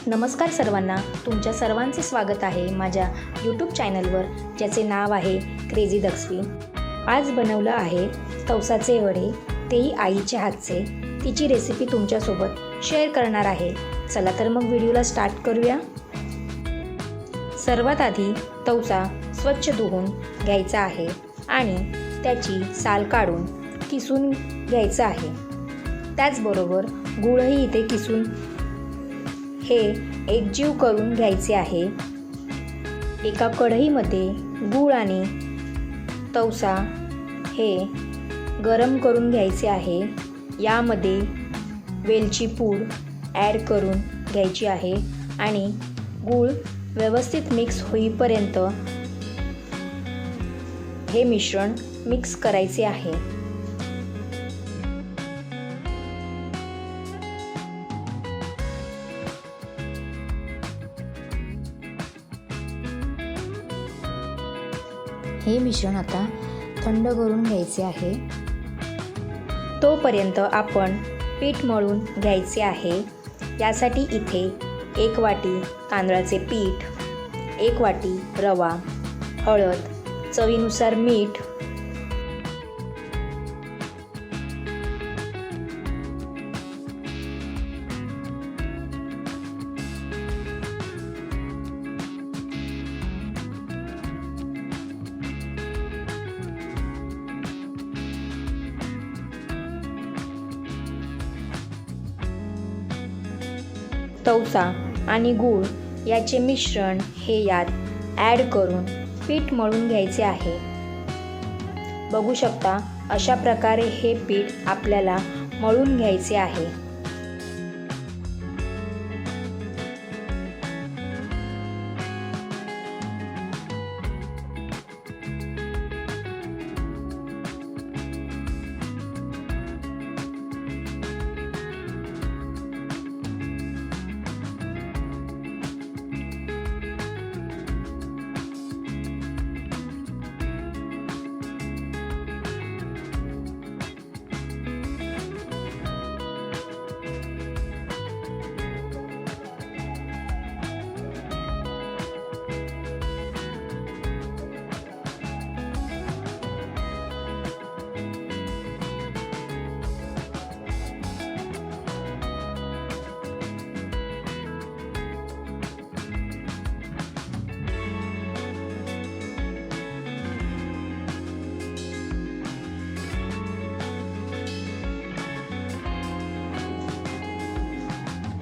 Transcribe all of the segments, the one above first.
नमस्कार सर्वांना, तुमच्या सर्वांचे स्वागत आहे माझ्या यूट्यूब चॅनलवर, ज्याचे नाव आहे क्रेझी दक्षवी। आज बनवलं आहे तवसाचे वडे, तेही आईच्या हातचे। तिची रेसिपी तुमच्यासोबत शेअर करणार आहे। चला तर मग व्हिडिओला स्टार्ट करूया। सर्वात आधी तवसा स्वच्छ धुवून घ्यायचा आहे आणि त्याची साल काढून किसून घ्यायचं आहे। त्याचबरोबर गूळही इथे किसून हे एकजीव करून घ्यायचे आहे। एका कढईमध्ये गूळ आणि तवसा हे गरम करून घ्यायचे आहे। यामध्ये वेलची पूड ॲड करून घ्यायची आहे आणि गूळ व्यवस्थित मिक्स होईपर्यंत हे मिश्रण मिक्स करायचे आहे। हे मिश्रण आता थंड करून घ्यायचे आहे। तोपर्यंत आपण पीठ मळून घ्यायचे आहे। यासाठी इथे 1 वाटी तांदळाचे पीठ, 1 वाटी रवा, हळद, चवीनुसार मीठ, तवसा आणि गूळ याचे मिश्रण हे यात ॲड करून पीठ मळून घ्यायचे आहे। बघू शकता, अशा प्रकारे हे पीठ आपल्याला मळून घ्यायचे आहे।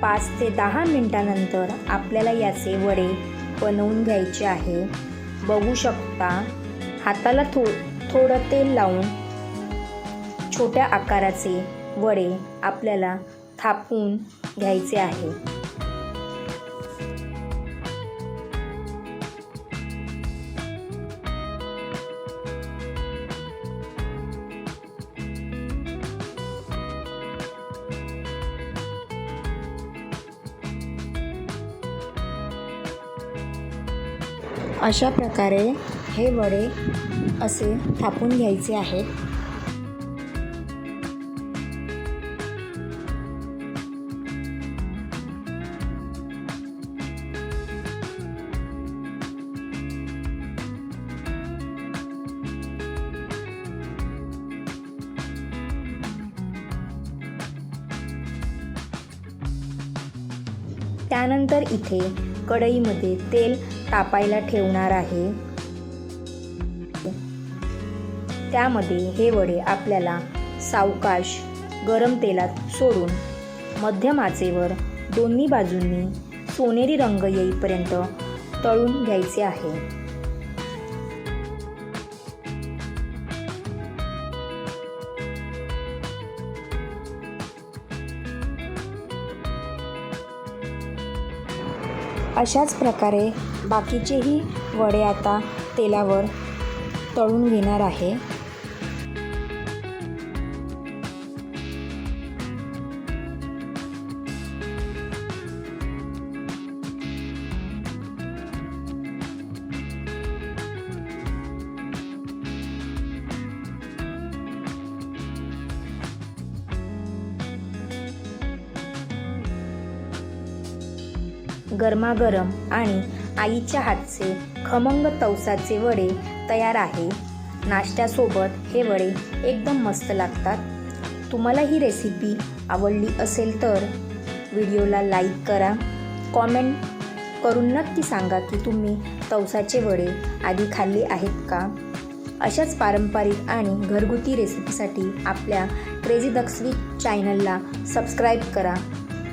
पाच ते 10 मिनिटांनंतर आपल्याला याचे वडे बनवून घ्यायचे आहे। बघू शकता, हाताला थोडं तेल लावून छोट्या आकाराचे वडे आपल्याला थापून घ्यायचे आहे। अशा प्रकारे हे वडे असे थापून घ्यायचे आहेत। त्यानंतर इथे कढईमध्ये तेल तापायला ठेवणार आहे। त्यामध्ये हे वडे आपल्याला सावकाश गरम तेलात सोडून मध्यम आचेवर दोन्ही बाजूंनी सोनेरी रंग येईपर्यंत तळून घ्यायचे आहे। अशाच प्रकारे बाकीचेही वडे आता तेलावर तळून घेणार आहे। गरमागरम आणि आईच्या हातचे खमंग तवसाचे वडे तयार आहे. नाश्त्यासोबत हे वडे एकदम मस्त लागतात. तुम्हाला ही रेसिपी आवडली असेल तर व्हिडिओला लाईक करा. कॉमेंट करून नक्की सांगा की तुम्ही तवसाचे वडे आधी खाल्ले आहेत का. अशाच पारंपरिक आणि घरगुती रेसिपीसाठी आपल्या क्रेझी दक्स्वी चॅनलला सबस्क्राईब करा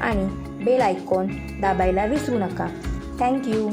आणि बेल आयकॉन दाबायला विसरू नका. थँक्यू.